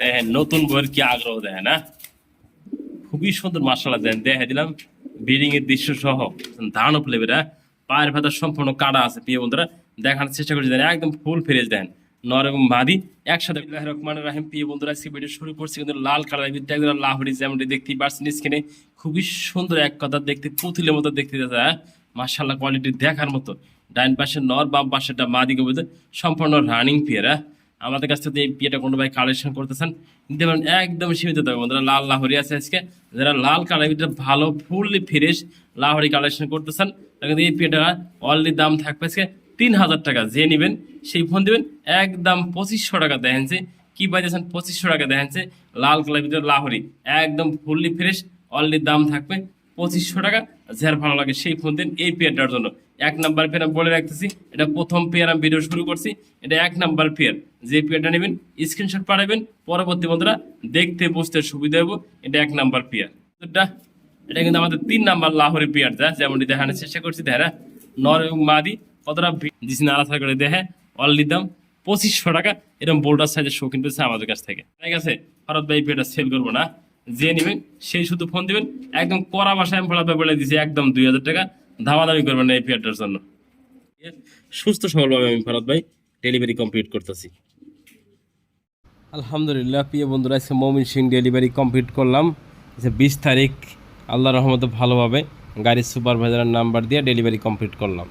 দেখেন নতুন বইয়ের কি আগ্রহ দেখেন না, খুবই সুন্দর মার্শাল্লাহ দেন দেখে দিলাম। বিল্ডিং এর দৃশ্য সহ দানব লেভেল, পায়ের ভেতর সম্পূর্ণ কাটা আছে। প্রিয় বন্ধুরা দেখানোর চেষ্টা করছি দেন, একদম ফুল ফ্রেশ দেন, নর এবং মাদি একসাথে। বিসমিল্লাহির রহমানির রহিম। প্রিয় বন্ধুরা আজকে ভিডিও শুরু করছি কিন্তু লাল কালার ভিতরে একদম লাহোরি, যেমনটি দেখতেই পাচ্ছেন স্ক্রিনে। খুবই সুন্দর, এক কথা দেখতে পুতুলের মতো দেখতে যাচ্ছে, মার্শাল্লাহ কোয়ালিটি দেখার মতো। ডাইন পাশে নর, বাম পাশেটা মাদি কবিতা, সম্পূর্ণ রানিং পেয়ার। আমাদের কাছ থেকে এই বিয়েটা কোনো ভাই কালেকশন করতেছেন নিতে পারেন, একদম সীমিত দামে। বন্ধুরা লাল লাহোরি আছে আজকে, যারা লাল কালার ভিতরে ভালো ফুললি ফ্রেশ লাহোরি কালেকশন করতেছেন তাহলে এই বিয়েটা অলরেডি দাম থাকবে আজকে 3000 টাকা। যে নেবেন সেই ফোন দিবেন একদম 2500 টাকা। দেখেন যে কি পাইতেছেন, 2500 টাকা। দেখেন যে লাল কালার ভিতরে লাহোরি একদম ফুললি ফ্রেশ, অলরেডি দাম থাকবে 2500 টাকা। যার ভালো লাগে সেই ফোন দিন এই পেয়ারটার জন্য। এক নাম্বার পেয়ার আমি বলে রাখতেছি, এটা প্রথম পেয়ার আমি ভিডিও শুরু করছি, এটা এক নাম্বার পেয়ার। যে পেয়ারটা নেবেন স্ক্রিনশট পাঠাবেন, পরবর্তী বন্ধুরা দেখতে বুঝতে সুবিধা হবে। এটা এক নাম্বার পেয়ার। এটা কিন্তু আমাদের 3 নাম্বার লাহোরি পেয়ার, যেমনটি দেখানোর চেষ্টা করছি। দেখা নর এবং মাদি কতটা দিচ্ছি নাড়াচাড়া করে দেখে, অলরেডি দাম 2500 টাকা। এরকম বোল্ডার সাইজের শৌখিন পেয়েছে আমাদের কাছ থেকে। ঠিক আছে, ভারত ভাই পেয়ারটা সেল করবো না, যে নেবেন সেই শুধু ফোন দিবেন। একদম কড়া ভাষায় আমি ফলাফল বলে দিচ্ছি, একদম 2000 টাকা দামাদামি করবেন না এই পেয়ারটার জন্য। সুস্থ সবলভাবে আমি ভারত ভাই ডেলিভারি কমপ্লিট করতেছি। আলহামদুলিল্লাহ প্রিয় বন্ধুরা, আজকে মমিন সিং ডেলিভারি কমপ্লিট করলাম। 20 তারিখ আল্লাহ রহমতে ভালোভাবে গাড়ির সুপারভাইজারের নাম্বার দিয়ে ডেলিভারি কমপ্লিট করলাম।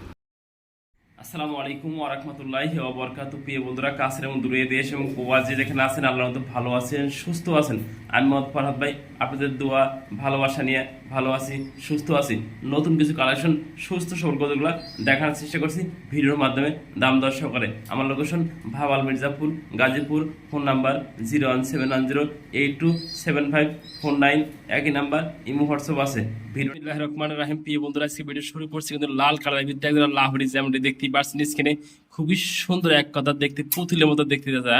আসসালামু আলাইকুম ওয়া রাহমাতুল্লাহি ওয়া বারাকাতুহু। প্রিয় বন্ধুরা কাছের এবং দূরে দেশ এবং প্রবাসী যেখানে আছেন, আল্লাহর রহমতে ভালো আছেন, সুস্থ আছেন। আমি মোহাম্মদ ফরহাদ ভাই আপনাদের দোয়া ভালোবাসা নিয়ে ভালো আছি, সুস্থ আছি। নতুন কিছু কালেকশন সুস্থ সবল কতগুলো দেখার চেষ্টা করছি ভিডিওর মাধ্যমে দাম দর সহকারে। আমার location Bhawal Mirzapur, Gazipur. Phone number 01710827549। একই নাম্বার, ইমো হোয়াটসঅ্যাপ আছে। বিসমিল্লাহির রহমানির রহিম। প্রিয় বন্ধুরা আজকে ভিডিও শুরু করছি কিন্তু লাল কালার ভিতরে একদম লাহোরি, যেমনটি দেখতেই পাচ্ছেন স্ক্রিনে। খুবই সুন্দর, এক কথা দেখতে পুতুলের মতো দেখতে যাচ্ছে,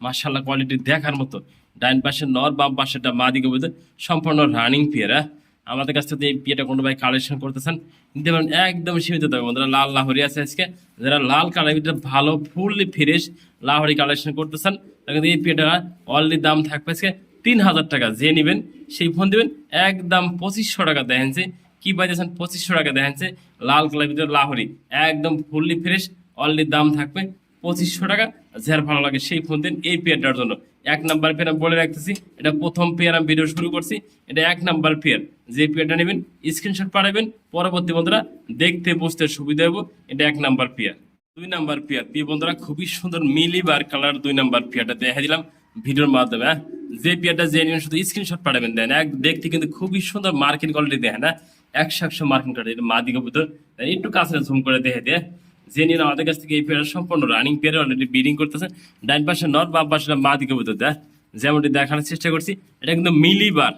মার্শাল্লাহ কোয়ালিটি দেখার মতো। ডাইন পাশে নর, বাম পাশেটা মাদি কবিতা, সম্পূর্ণ রানিং পেয়ার। আমাদের কাছ থেকে এই বিয়েটা কোনো ভাই কালেকশন করতেছেন নিতে পারেন, একদম সীমিত দামে। বন্ধুরা লাল লাহোরি আছে আজকে, যারা লাল কালার ভিতরে ভালো ফুললি ফ্রেশ লাহোরি কালেকশন করতেছেন তাহলে এই বিয়েটা অলরেডি দাম থাকবে আজকে 3000 টাকা। যে নেবেন সেই ফোন দিবেন একদম 2500 টাকা। দেখেন যে কি পাইতেছেন, 2500 টাকা। দেখেন যে লাল কালার ভিতরে লাহোরি একদম ফুললি ফ্রেশ, অলরেডি দাম থাকবে 2500 টাকা। যার ভালো লাগে সেই ফোন দিন এই পেয়ারটার জন্য। এক নাম্বার পেয়ার আমি বলে রাখতেছি, এটা প্রথম পেয়ার আমি ভিডিও শুরু করছি, এটা এক নাম্বার পেয়ার। যে পেয়ারটা নেবেন স্ক্রিনশট পাঠাবেন, পরবর্তী বন্ধুরা দেখতে বুঝতে সুবিধা হবে। এটা এক নাম্বার পেয়ার। 2 নাম্বার পেয়ার প্রিয় বন্ধুরা খুবই সুন্দর মিলিবার কালার 2 নাম্বার পেয়ারটা দেখা দিলাম ভিডিওর মাধ্যমে। যে পেয়ারটা যে নেবেন শুধু স্ক্রিনশট পাঠাবেন। দেন এক দেখতে কিন্তু খুবই সুন্দর মার্কিন কোয়ালিটি দেখেন, 100 মার্কিন কোয়ালিটি। এটা মাদি কবুতর, একটু কাছে জুম করে দেখে দিয়ে। যে নিন আমাদের কাছ থেকে এই পেয়ার সম্পূর্ণ রানিং পেয়ার, অলরেডি ব্রিডিং করতেছে। ডাইন পাশে নর, বাম পাশে মাদি কবুতর, যেমনটি দেখানোর চেষ্টা করছি। এটা কিন্তু মিলিবার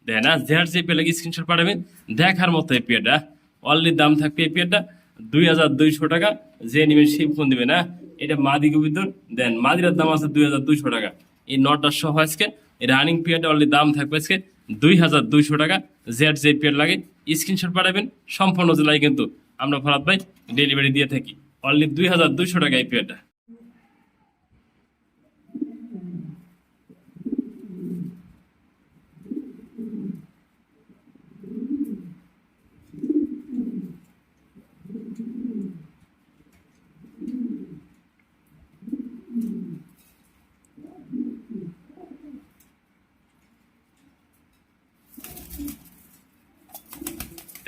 দেখেন, যার যে পেয়ার স্ক্রিনশট পাঠাবেন দেখার মতো এই পেয়ারটা। অলরেডি দাম থাকবে এই পেয়ারটা 2200 টাকা। যে নেবেন সেই ফোন দিবেন। এটা মাদি কবুতর, দেন মাদিরার দাম আছে 2200 টাকা। এই নটার সহ আজকে এই রানিং পেয়ারটা অলরেডি দাম থাকবে আজকে 2200 টাকা। যে পেয়ার লাগে স্ক্রিনশট পাঠাবেন। সম্পূর্ণ জেলায় কিন্তু আমরা ফরাদ ভাই ডেলিভারি দিয়ে থাকি। অলরেডি 2200 টাকা এই পেয়ারটা।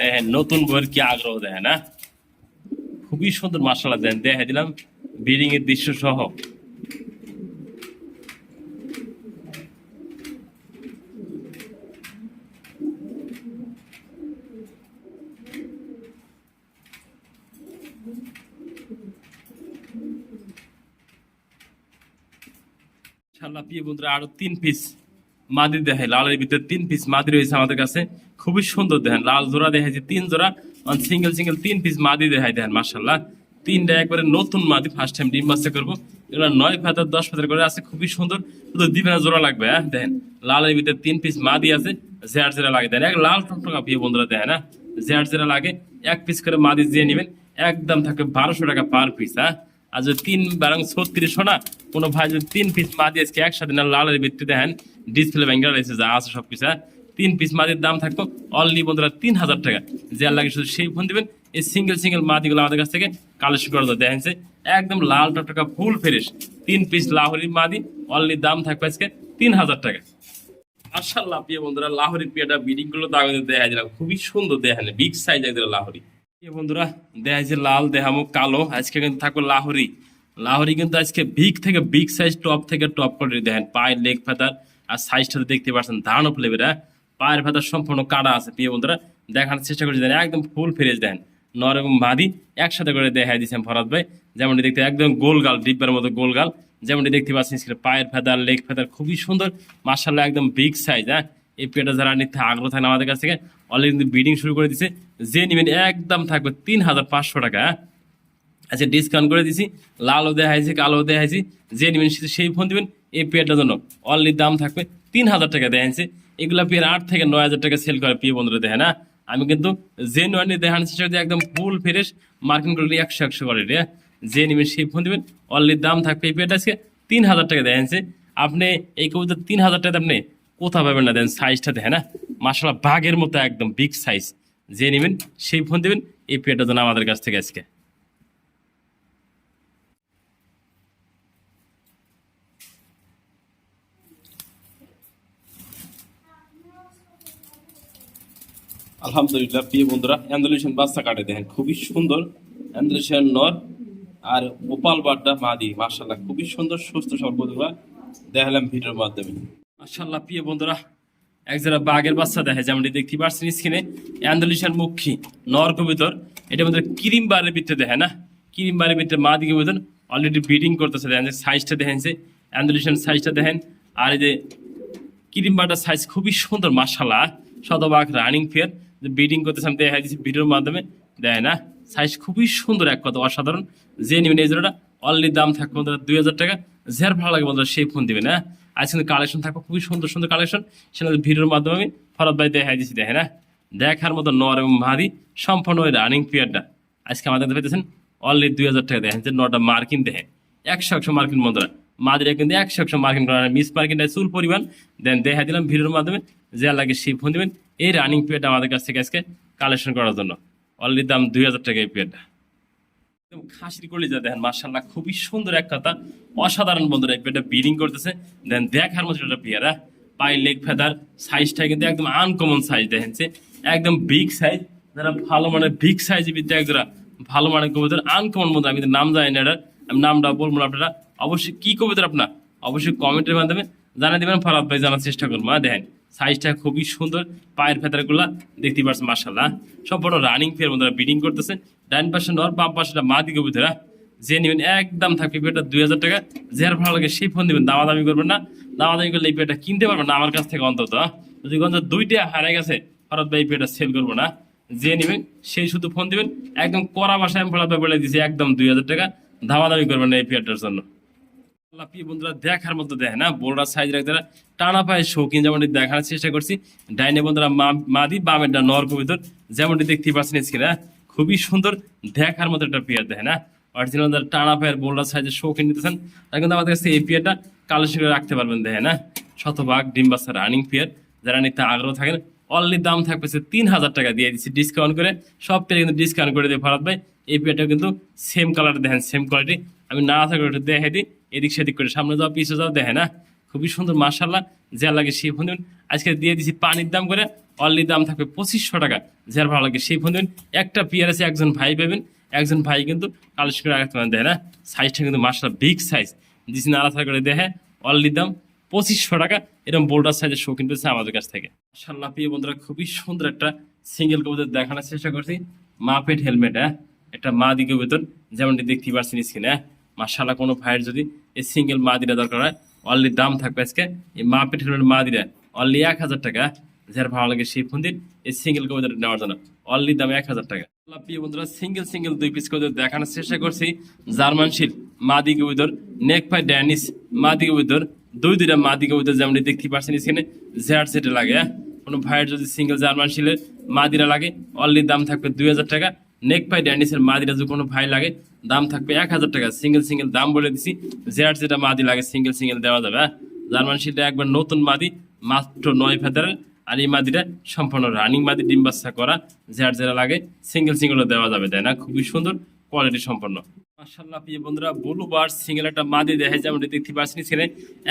দেখেন নতুন বইয়ের কি আগ্রহ দেখেন, খুবই সুন্দর মার্শাল্লাহ দেন দেখে দিলাম। বিল্ডিং এর দৃশ্য সহ প্রিয় বন্ধুরা আরো 3 পিস মাদি দেখে, লালের ভিতরে 3 পিস মাদি রয়েছে আমাদের কাছে। খুবই সুন্দর দেখেন, লাল জোড়া দেখাইছে 3 জোড়া, সিঙ্গেল 3 পিস মাদি দেখাই দেখেন। মার্শাল্লাহ 3টা একবারে নতুন মাদি, ফার্স্ট টাইম ডিম বাচ্চা করবো। এগুলো 9 ফেদার 10 ফেদার করে আছে, খুবই সুন্দর। শুধু দিবেনা জোড়া লাগবে। দেখেন লালের ভিতরে 3 পিস মাদি আছে, জেয়ার জেরা লাগে দেন এক লাল টকটকা। প্রিয় বন্ধুরা দেখেন, জেয়ার জেরা লাগে 1 পিস করে মাদি দিয়ে নেবেন, একদম থাকবে 1200 টাকা পার পিস। আর যদি 3/36 না কোনো ভাই যদি 3 পিস মাদি আজকে একসাথে না লালের ভিত্তি দেখেন ডিসপ্লে ব্যাঙ্গার রয়েছে যা আছে সবকিছু, 3 পিস মাদির দাম থাকবো অনলি বন্ধুরা 3000 টাকা। যে লাগে শুধু সেই ফোন দিবেন, এই সিঙ্গেল মাদিগুলো আমাদের কাছ থেকে কালেকশন করা যায়। দেখেন একদম লাল টকটকা ফুল ফ্রেশ 3 পিস লাহোরি মাদি অনলি দাম থাকবে আজকে 3000 টাকা। মাশাআল্লাহ প্রিয় বন্ধুরা, লাহোরি পিয়াটা বিডিং গুলো দাগে দেখা দিলাম, খুবই সুন্দর দেখেন, বিগ সাইজ একদম লাহোরি। প্রিয় বন্ধুরা দেখা যাচ্ছে লাল দেখামো কালো, আজকে কিন্তু থাকবো লাহোরি। লাহোরি কিন্তু আজকে বিগ থেকে বিগ সাইজ, টপ থেকে টপ কোয়ালিটি দেখেন, পায়ের লেগ ফেদার আর সাইজটা দেখতে পাচ্ছেন দানব লেভেল। পায়ের ফেদার সম্পূর্ণ কাটা আছে প্রিয় বন্ধুরা, দেখানোর চেষ্টা করছি দেখেন একদম ফুল ফ্রেশ দেখেন, নর এবং মাদি একসাথে করে দেখাই দিচ্ছেন ফরাদ ভাই। যেমনটি দেখতে একদম গোলগাল ডিব্বার মতো গোলগাল, যেমনটি দেখতে পাচ্ছেন পায়ের ফেদার লেগ ফেদার খুবই সুন্দর মাশাআল্লাহ, একদম বিগ সাইজ। এই পেটা যারা নিতে আগ্রহ থাকে আমাদের কাছ থেকে অলরেডি কিন্তু বিডিং শুরু করে দিচ্ছে। যে নেবেন একদম থাকবে 3500 টাকা। আচ্ছা ডিসকাউন্ট করে দিছি, লালও দেখাইছি কালো দেখাইছি, যে নেবেন সেই ফোন দিবেন। এই পেয়ারটার জন্য অনলি দাম থাকবে 3000 টাকা দেখাইছে। এগুলা পেয়ার 8 থেকে 9000 টাকা সেল করে প্রিয় বন্ধুরা দেখেন। আমি কিন্তু জেনুয়ানি দেখানোর চেষ্টা করছি, একদম ফুল ফ্রেশ মার্কিং কোয়ালিটি 100 করে যে নেবেন সেই ফোন দিবেন। অনলি দাম থাকবে এই পেয়ারটা আজকে 3000 টাকা দেখাইছে। আপনি এই কবিতা 3000 টাকা আপনি কোথাও পাবেন না। দেন সাইজটা দেখেন মাশাআল্লাহ বাঘের মতো একদম বিগ সাইজ, যে নেবেন সেই ফোন দিবেন। এই পেয়ারটার জন্য আমাদের কাছ থেকে আজকে আলহামদুলিল্লাহ প্রিয় বন্ধুরা, অ্যান্ডালুসিয়ান বাচ্চা কাটে দেখেন খুবই সুন্দর, অ্যান্ডালুসিয়ান নর আর ওপাল বাড্ডা মাদি মাশাআল্লাহ খুবই সুন্দর সুস্থ সবল বন্ধুরা দেখালাম ভিডিওর মাধ্যমে। মাশাআল্লাহ প্রিয় বন্ধুরা, এক যারা বাঘের বাচ্চা দেখে যেমনটি দেখতে পাচ্ছেন স্ক্রিনে, অ্যান্ডালুসিয়ান মুখী নর কবিতর, এটা মধ্যে ক্রিম বারের ভিতরে দেখে ক্রিম বারের ভিতরে মাদি কবিতর অলরেডি ব্রিডিং করতেছে। দেখেন সাইজটা দেখেন, অ্যান্ডালুসিয়ান সাইজটা দেখেন, আর এই যে ক্রিম বাটার সাইজ খুবই সুন্দর মাশাআল্লাহ, শতভাগ রানিং ফেয়ার ব্রিডিং করতেছে। আমি দেখা দিচ্ছি ভিডিওর মাধ্যমে দেয় সাইজ খুবই সুন্দর, এক কথা অসাধারণ। যে নেবেন এই জোড়াটা অনলি দাম থাকবে বন্ধুরা 2000 টাকা। যার ভালো লাগে বন্ধুরা সেই ফোন দিবেন। আজ কিন্তু কালেকশন থাকবে খুবই সুন্দর সুন্দর কালেকশন, সেটা ভিডিওর মাধ্যমে আমি ফরাদ ভাই দেখাই দিচ্ছি দেখেন। দেখার মতো নর এবং মাদি সম্পূর্ণ ওই রানিং পেয়ারটা আজকে আমাদের পেতেছেন অনলি 2000 টাকা। দেখেন যে নটা মার্কিন দেখেন 100 মার্কিন বন্ধুরা, মাদিরা কিন্তু 100 মার্কিন করা, মিস মার্কিনটা চুল পরিমাণ। দেন দেখা দিলাম ভিডিওর মাধ্যমে, যে লাগে সেই ফোন দিবেন। এই রানিং পেয়ারটা আমাদের কাছ থেকে আজকে কালেকশন করার জন্য অনলি দাম 2000 টাকা এই পেয়ারটা। একদম খাসির কলিজা দেখেন মাশাআল্লাহ খুবই সুন্দর, এক কথা অসাধারণ বন্ধুরা। এই পেয়ারটা ব্রিডিং করতেছে দেন দেখার মতো একটা পেয়ার। পায়ের লেগ ফেদার সাইজটা কিন্তু একদম আনকমন সাইজ দেখেন, একদম বিগ সাইজ। যারা ভালো মানের বিগ সাইজ বিদ্যা একজোড়া ভালো মানের কবিতার আনকমন মতো, আমি নাম জানি না এটার, আমি নামটা বলবো না। আপনারা অবশ্যই কি কবিতার আপনার অবশ্যই কমেন্টের মাধ্যমে জানিয়ে দেবেন, ফরাদ ভাই জানার চেষ্টা করবো। দেখেন সাইজটা খুবই সুন্দর, পায়ের ফেদারগুলা দেখতে পাচ্ছেন মাশাআল্লাহ সম্পূর্ণ রানিং ফেয়ার বন্ধুরা ব্রিডিং করতেছে। ডাইন পাশে নর, বাম পাশে মাদি কবিতারা, যে নেবেন একদম থাকবে পেয়ারটা 2000 টাকা। যার ভালো লাগে সেই ফোন দিবেন, দামাদামি করবেন না। দামাদামি করলে এই পেয়ারটা কিনতে পারবেন না আমার কাছ থেকে অন্তত। যদি দুইটা হারিয়ে গেছে ফরাদ ভাই এই পেয়ারটা সেল করবো না। যে নেবেন সেই শুধু ফোন দিবেন, একদম কড়া ভাষায় আমি ফরাদ ভাই বলে দিচ্ছি একদম 2000 টাকা, দামাদামি করবেন না এই পেয়ারটার জন্য। বন্ধুরা দেখার মতো দেখেন বোল্ডার সাইজ রাখতে টানা পায়ে শৌখিন, যেমনটি দেখার চেষ্টা করছি। ডাইনে বন্ধুরা মাদি, বামেরটা নর কবিতর, যেমনটি দেখতে পাচ্ছেন স্ক্রিনে খুবই সুন্দর দেখার মতো একটা পেয়ার দেখেন। অরিজিনাল টানা পায়ের বোল্ডার সাইজের শৌখিন নিতেছেন তারা কিন্তু আমাদের কাছে এই পেয়ারটা কালেকশন করে রাখতে পারবেন দেখেন। শতভাগ ডিম বাচ্চা রানিং পেয়ার, যারা নিতে আগ্রহ থাকেন অনলি দাম থাকবে 3000 টাকা দিয়ে দিচ্ছি ডিসকাউন্ট করে। সব পেয়ার কিন্তু ডিসকাউন্ট করে দিয়ে ফরাদ ভাই। এই পেয়ারটা কিন্তু সেম কালার দেখেন, সেম কোয়ালিটি। আমি না থাকলে একটু দেখে দিই, এদিক সেদিক করে সামনে যাও পিছনে যাও দেখেন। খুবই সুন্দর মাশাআল্লাহ, যা লাগে সেই ফোন দিন। আজকে দিয়ে দিচ্ছি পানির দাম করে, অনলি দাম থাকবে 2500 টাকা। যার ভালো লাগে সেই ফোন দিন। একটা পেয়ার আছে, একজন ভাই পাবেন, একজন ভাই কিন্তু কালেকশন করে রাখতে পারেন দেখেন। সাইজটা কিন্তু মাশাআল্লাহ বিগ সাইজ দিচ্ছি, নাড়া থাকা করে দেখে অনলি দাম 2500 টাকা। এরকম বোল্ডার সাইজের শৌখিন পেয়েছে আমাদের কাছ থেকে মাশাআল্লাহ। প্রিয় বন্ধুরা খুবই সুন্দর একটা সিঙ্গেল কবুতর দেখানোর চেষ্টা করছি, মাপেট হেলমেট। একটা মাদি কবুতর যেমনটি দেখতে পাচ্ছেন স্ক্রিনে মাশাআল্লাহ। কোনো ভাইয়ের যদি এই সিঙ্গেল মাদিরা দরকার হয় অনলি দাম থাকবে আজকে এই মাপেট হেলমেট মাদিরা অনলি 1000 টাকা। যার ভালো লাগে সেই ফোন দিন এই সিঙ্গেল কবুতর নেওয়ার জন্য অনলি দাম 1000 টাকা। প্রিয় বন্ধুরা সিঙ্গেল 2 পিস কবুতর দেখানোর চেষ্টা করছি, জার্মান শিল মাদি কবুতর, নেক পাই ড্যানিশ মাদি কবুতর, দুইটা মাদি কবুতর যেমনটি দেখতে পাচ্ছেন স্ক্রিনে জেড সেটে লাগে। কোনো ভাইয়ের যদি সিঙ্গেল জার্মান শিলের মাদিরা লাগে অনলি দাম থাকবে 2000 টাকা। নেক পাই ড্যান্ডিসের মাদিটা যদি কোনো ভাই লাগে দাম থাকবে 1,000 টাকা। সিঙ্গেল সিঙ্গেল দাম বলে দিছি, যেটা মাদি লাগে সিঙ্গেল সিঙ্গেল দেওয়া যাবে। হ্যাঁ, জার্মান শিলটা একবার নতুন মাদি, মাত্র 9 ফেদারের। আর এই মাদিটা সম্পূর্ণ রানিং মাদি, ডিম বাচ্চা করা। যেটা লাগে সিঙ্গেল সিঙ্গেলও দেওয়া যাবে, তাই না? খুবই সুন্দর কোয়ালিটি সম্পন্ন। মাশাআল্লাহ প্রিয় বন্ধুরা, ব্লু বার সিঙ্গেল একটা মাদি দেখে যেমন দেখতে পাচ্ছেন ছেলে,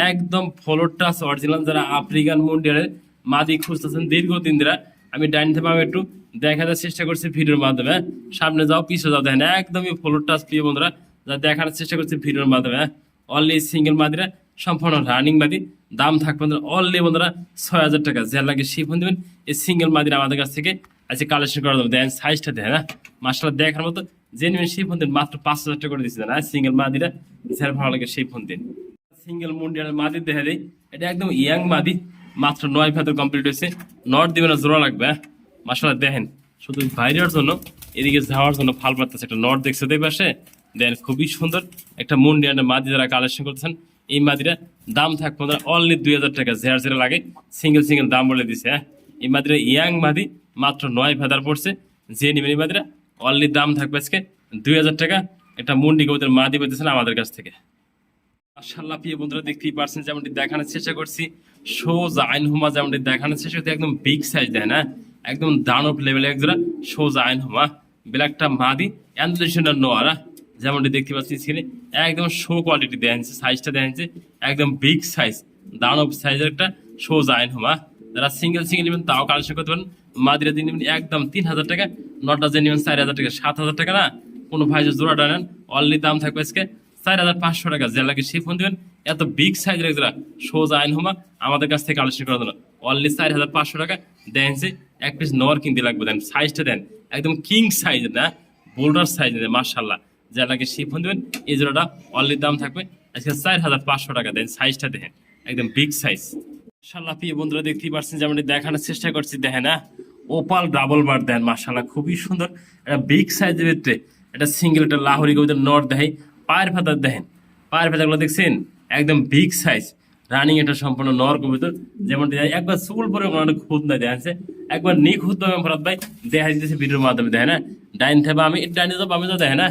একদম ফ্লোর টাচ অরিজিনাল। যারা আফ্রিকান মুন্ডিয়ালের মাদি খুঁজতেছেন দীর্ঘদিন ধরে, আমি ডাইন থেকে একটু দেখানোর চেষ্টা করছি ভিডিওর মাধ্যমে। সামনে যাও পিছনে যাও, দেখেন একদমই ফ্লোর টাচ প্রিয় বন্ধুরা, যা দেখানোর চেষ্টা করছি ভিডিওর মাধ্যমে। অনলি সিঙ্গেল মাদিরা সম্পূর্ণ রানিং মাদি, দাম থাকবে অনলি বন্ধুরা 6,000 টাকা। যে লাগে সেই ফোন দেবেন। এই সিঙ্গেল মাদিরা আমাদের কাছ থেকে আজকে কালেকশন করা যাবে। দেখেন সাইজটা দেখেন, হ্যাঁ মাশাআল্লাহ দেখার মতো। যে নেবেন সেই ফোন দিন, মাত্র 5,000 টাকা করে দিচ্ছি না সিঙ্গেল মাদিরা। যার ভালো লাগে সেই ফোন দিন। সিঙ্গেল মুন্ডিয়াল মাদি দেখা দেয়, এটা একদম ইয়াং মাদি, মাত্র 9 ফেদার কমপ্লিট হয়েছে। নট দিবে না, জোড়া লাগবে। মাশাআল্লাহ দেখেন, শুধু বাইরের জন্য এদিকে যাওয়ার জন্য ফাল পারতেছে। একটা নট দেখছে দেই পাশে, দেন খুবই সুন্দর একটা মুন্ডিয়ানের মাদি যারা কালেকশন করতেছেন। এই মাদিরা দাম থাকবে অনলি 2,000 টাকা। যেটা লাগে সিঙ্গেল সিঙ্গেল দাম বলে দিছে। হ্যাঁ, এই মাদিরা ইয়াং মাদি, মাত্র 9 ফেদার পড়ছে। যে নেবেন এই মাদিরা অনলি দাম থাকবে আজকে 2,000 টাকা। একটা মুন্ডি কবুতর মাদি পেতেছেন আমাদের কাছ থেকে। মাশাআল্লাহ প্রিয় বন্ধুরা, দেখতেই পারছেন যেমনটি দেখানোর চেষ্টা করছি। সোজা আইন হুমা যেমনটি দেখানোর চেষ্টা করছি, একদম বিগ সাইজ দেয় না, একদম দানব লেভেলে একজোড়া সোজা আইন হুমা ব্ল্যাকটা মাদি অ্যান্ডোলেশনের নোয়ারা। যেমনটি দেখতে পাচ্ছি ছেলে, একদম শো কোয়ালিটি দেয়া হয়েছে। সাইজটা দেয়া হয়েছে একদম বিগ সাইজ, দানব সাইজের একটা সোজা আইন হুমা। যারা সিঙ্গেল সিঙ্গেল নেবেন তাও কালেকশন করতে পারেন। মাদিরা দিয়ে নেবেন একদম 3,000 টাকা। নটা যে নেবেন 4,000 টাকা, 7,000 টাকা না। কোনো ভাই যে জোড়াটা নেন অনলি দাম থাকবে আজকে 4,500 টাকা। যে লাগে সেই ফোন দেবেন। এত বিগ সাইজের একজোড়া সোজা আইন হুমা আমাদের কাছ থেকে কালেকশন করার জন্য অনলি 4,500 টাকা দেন। এক পিস নর কিনতে লাগবে, দেন সাইজটা দেন একদম কিং সাইজ না, বোল্ডার সাইজ দেন। মাশাআল্লাহ, যে লাগে সেই ফোন দেবেন। এই জোড়াটা অনলি দাম থাকবে আজকে 4,500 টাকা। দেন সাইজটা দেখেন একদম বিগ সাইজ। মাশাআল্লাহ প্রিয় বন্ধুরা, দেখতেই পাচ্ছেন যেমন দেখানোর চেষ্টা করছি। দেখেন না, ওপাল ডাবল বার দেন। মাশাআল্লাহ খুবই সুন্দর, এটা বিগ সাইজের ভিতরে এটা সিঙ্গেল একটা লাহোরি কবুতর নর দেখাই। পায়ের ফেদার দেখেন, পায়ের ফেদারগুলো দেখছেন একদম বিগ সাইজ রানিং। এটা সম্পূর্ণ নর কবুতর। যেমন একবার চুল পরে অনেক খুদ না দেখাচ্ছে, একবার নিখুঁত ভাবে ফরাদ ভাই দেখা দিতেছে ভিডিওর মাধ্যমে। দেখে না, ডাইন থেকে আমি ডাইনে যাবো আমি তো দেখে না,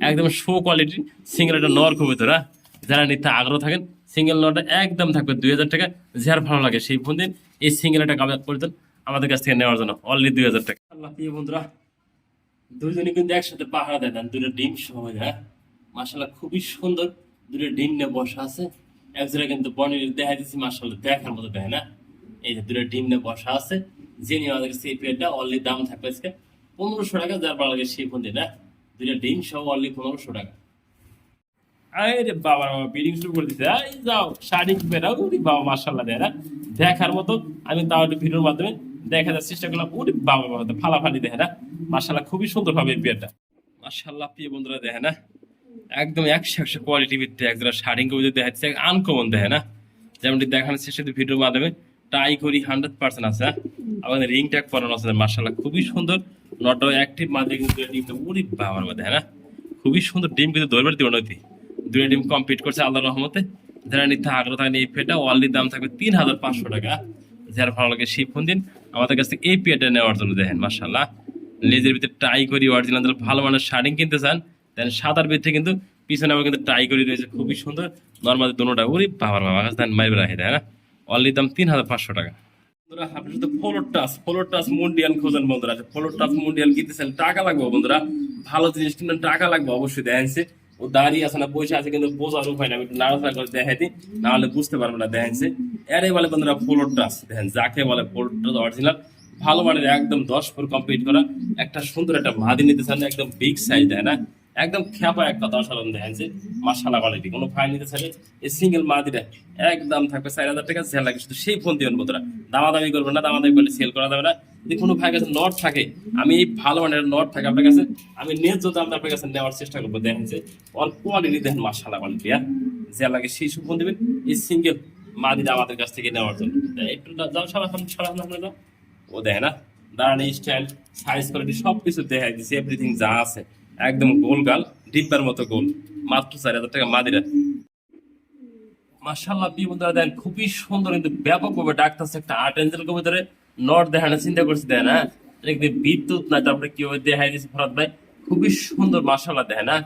একদম শো কোয়ালিটি সিঙ্গেল একটা নর কবুতর। যারা নিতে আগ্রহ থাকেন সিঙ্গেল নটা একদম থাকবে 2,000 টাকা। যার ভালো লাগে সেই ফোন দিন। এই সিঙ্গেল একটা কাজ করতেন আমাদের কাছ থেকে নেওয়ার জন্য অনলি 2,000 টাকা। আল্লাহ প্রিয় বন্ধুরা, দুইজনই কিন্তু একসাথে পাহারা দেন, দুটো ডিম সহ। হ্যাঁ মাশাআল্লাহ খুবই সুন্দর, দুটো ডিম নিয়ে বসা আছে। একজোড়া কিন্তু বনির দেখা দিচ্ছি, মাশাআল্লাহ দেখার মতো দেখে না। এই যে দুটো ডিম নিয়ে বসা আছে। যে নিয়ে আমাদের সেই পেয়ারটা অনলি দাম থাকবে আজকে 1,500 টাকা। যার ভালো লাগে সেই ফোন দিন। হ্যাঁ, দুটো ডিম সহ অনলি 1,500 টাকা। আরে বাবা বাবা, বিডিং শুরু করে দিতে এই যাও শাড়ি বেরাও। ওরে বাবা মাশাআল্লাহ দেয় না, দেখার মতো। আমি তাও একটু ভিডিওর মাধ্যমে দেখার চেষ্টা করলাম। ওরে বাবা বাবা, ফালাফালি দেখে না, মাশাআল্লাহ খুবই সুন্দর ভাবে এই বিয়ারটা। মাশাআল্লাহ প্রিয় বন্ধুরা, দেখে না একদম 100 কোয়ালিটি ভিত্তিতে একজোড়া শাড়ি কবি দেখাচ্ছে, আনকমন দেখে না। যেমনটি দেখানোর চেষ্টা ভিডিওর মাধ্যমে ট্রাই করি 100% আছে। আমাদের রিং ট্যাগ পরানো আছে। মাশাআল্লাহ খুবই সুন্দর, নট অ্যাক্টিভ মাঝে কিন্তু ডিমটা ওরে বাবার মধ্যে হ্যাঁ না, খুবই সুন্দর ডিম কিন্তু দৌড়বার দিব নদী। দুটো ডিম কমপ্লিট করছে আল্লাহর রহমতে। যারা নিতে আগ্রহ থাকেন এই পেটা অনলি দাম থাকবে 3,500 টাকা। যার ভালো লাগে সেই ফোন দিন আমাদের কাছ থেকে এই পেটা নেওয়ার জন্য। দেখেন মাশাআল্লাহ, লেজের ভিতরে ট্রাই করি অরিজিনাল ভালো মানের শাড়ি কিনতে চান, দেন সাদার ভিতরে কিন্তু পিছনে আমার কিন্তু ট্রাই করি রয়েছে খুবই সুন্দর নর্মাল দুটোটা। ওরে বাবার বাবা, দেন মাইবে রাখে দেয় না, অনলি দাম 3,500 টাকা। বন্ধুরা আপনি শুধু ফ্লোর টাচ মুন্ডিয়াল খোঁজেন বন্ধুরা, ফ্লোর টাচ মুন্ডিয়াল কিনতেছেন টাকা লাগবে বন্ধুরা, ভালো জিনিস কিনবেন টাকা লাগবে অবশ্যই। দেখেন ও দাঁড়িয়ে আছে না বসে আছে কিন্তু বোঝার উপায় না, আমি একটু নাড়াচাড়া করে দেখাই দিই, না হলে বুঝতে পারবো না। দেখেন এরে বলে বন্ধুরা ফ্লোর টাচ। দেখেন যাকে বলে ফ্লোর টাচ অরিজিনাল ভালো মানের একদম 10 ফুট কমপ্লিট করা একটা সুন্দর একটা মাদি নিতেছেন, একদম বিগ সাইজ দেয় না, একদম খেপা একটা 10,000 দেখেন মাশাআল্লাহ কোয়ালিটি। কোনো ফাইল নিতে চাইলে এই সিঙ্গেল মাদিটা একদম থাকবে 4,000 টাকা। সেল লাগে শুধু সেই ফোন দিবেন বন্ধুরা, দামাদামি করবেন না, দামাদামি করলে সেল করা যাবে না। যদি কোনো ভাই কাছে নট থাকে, আমি এই ভালো মানের নট থাকে আপনার কাছে, আমি ন্যায্য দাম আপনার কাছে নেওয়ার চেষ্টা করবো। দেখেন অল কোয়ালিটি দেখেন মাশাআল্লাহ কোয়ালিটি। যে লাগে সেই ফোন দিবেন এই সিঙ্গেল মাদিটা আমাদের কাছ থেকে নেওয়ার জন্য। একটু যাও সারা ও দেখে না, দাঁড়ানি স্টাইল সাইজ কোয়ালিটি সবকিছু দেখাই দিচ্ছে, এভরিথিং যা আছে একদম গোল গাল ডিব্বার মতো গোল, মাত্র 4,000 টাকা মাদিরা। মাশাআল্লাহ বন্ধুরা দেন খুবই সুন্দর কিন্তু ব্যাপকভাবে ডাকতেছে একটা আর্ট এঞ্জেল কবুতরে নট দেখানোর চিন্তা করছি। দেয় না বিদ্যুৎ না, তারপরে কি দেখাই দিচ্ছে ফরাদ ভাই খুবই সুন্দর মাশাআল্লাহ দেখেন না,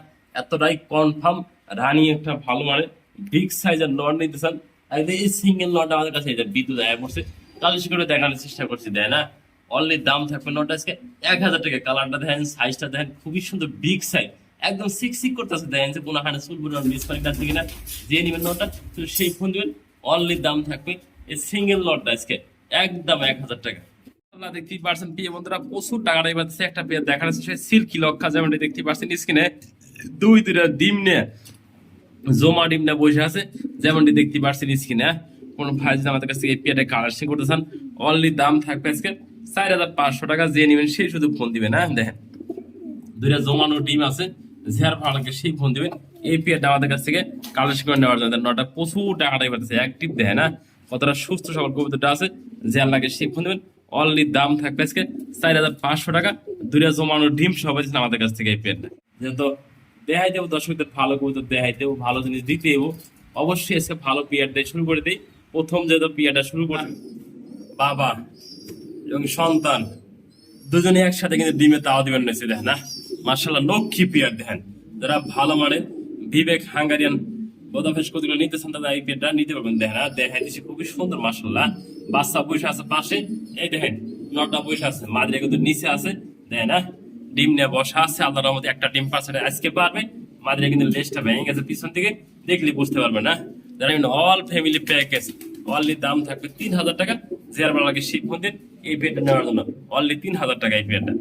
এতটাই কনফার্ম রানী একটা ভালো মানে বিগ সাইজের নট নিতে চান, এই সিঙ্গেল নট আমাদের কাছে এই যে বিদ্যুৎ আয়া পড়ছে, কালিশ করে দেখানোর চেষ্টা করছি দেয় না। অনলি দাম থাকবে নট আজকে 1000 টাকা। কালারটা দেখেন, সাইজটা দেখেন, খুবই সুন্দর বিগ সাইজ, একদম সিক করতেছে দেখেন যে কোনখানে চুল বুড়ো মিস করে কাছ থেকে না, যে নিবেন নটটা তো সেই ফোন দিবেন। অনলি দাম থাকবে এই সিঙ্গেল নটটা আজকে একদম 1000 টাকা। আপনারা দেখতেই পারছেন প্রিয় বন্ধুরা, প্রচুর টাকাটাই পাচ্ছে। একটা পেয়ার দেখা যাচ্ছে সে সিল্কি লক্ষা, যেমনটি দেখতে পাচ্ছেন স্ক্রিনে দুইটা ডিম নিয়ে জমা ডিম নিয়ে বসে আছে, যেমনটি দেখতে পাচ্ছেন স্ক্রিনে। কোন ভাই যদি আমাদের কাছ থেকে এই পেয়ারটা কালেকশন করতে চান, অনলি দাম থাকবে আজকে 4500 টাকা। যে নেবেন সেই শুধু ফোন দিবেন। হ্যাঁ দেখেন দুইটা জমানো ডিম আছে, যার ভালো লাগে সেই ফোন দিবেন। এই পেয়ারটা আমাদের কাছ থেকে কালেকশন করে নেওয়ার জন্য নটা প্রচুর টাকাটাই পাচ্ছে, অ্যাক্টিভ দেখেন না কতটা সুস্থ সবল কবুতরটা আছে, যার লাগে সেই ফোন দিবেন। অনলি দাম থাকবে আজকে 4500 টাকা। দুইটা জমানো ডিম সহ পাচ্ছেন আমাদের কাছ থেকে এই পেয়ারটা। যেহেতু দেখাই দেবো দর্শকদের ভালো কবুতর, দেখাই দেবো ভালো জিনিস দিতে দেবো, অবশ্যই আজকে ভালো পেয়ার দিয়ে শুরু করে দিই। প্রথম যেহেতু পেয়ারটা শুরু করে বাবা এবং সন্তান দুজনে একসাথে কিন্তু ডিমে তাওয়া দিবেন নিয়েছে দেখেন না, মার্শাল্লাহ লক্ষ্মী পেয়ার দেখেন। যারা ভালো মানে বিবেক হাঙ্গারিয়ান বোদাফেস কতগুলো নিতেছেন তারা এই পেয়ারটা নিতে পারবেন। দেখেন না দেখাই দিচ্ছি খুবই সুন্দর মার্শাল্লাহ। বাচ্চা বসে আছে পাশে, এই দেখেন নটা বসে আছে, মাদ্রিয়া কিন্তু নিচে আছে দেখেন না, ডিম নিয়ে বসা আছে। আল্লাহর রহমতে একটা ডিম পাচ্ছে আজকে পারবে। মাদ্রিয়া কিন্তু লেজটা ভেঙে গেছে পিছন থেকে, দেখলে বুঝতে পারবে না। যারা কিন্তু অল ফ্যামিলি প্যাকেজ, অনলি দাম থাকবে 3000 টাকা। যে আর ভালো লাগে সেই ফোন দিন এই পেয়ারটা নেওয়ার জন্য, অনলি 3000 টাকা এই পেয়ারটা।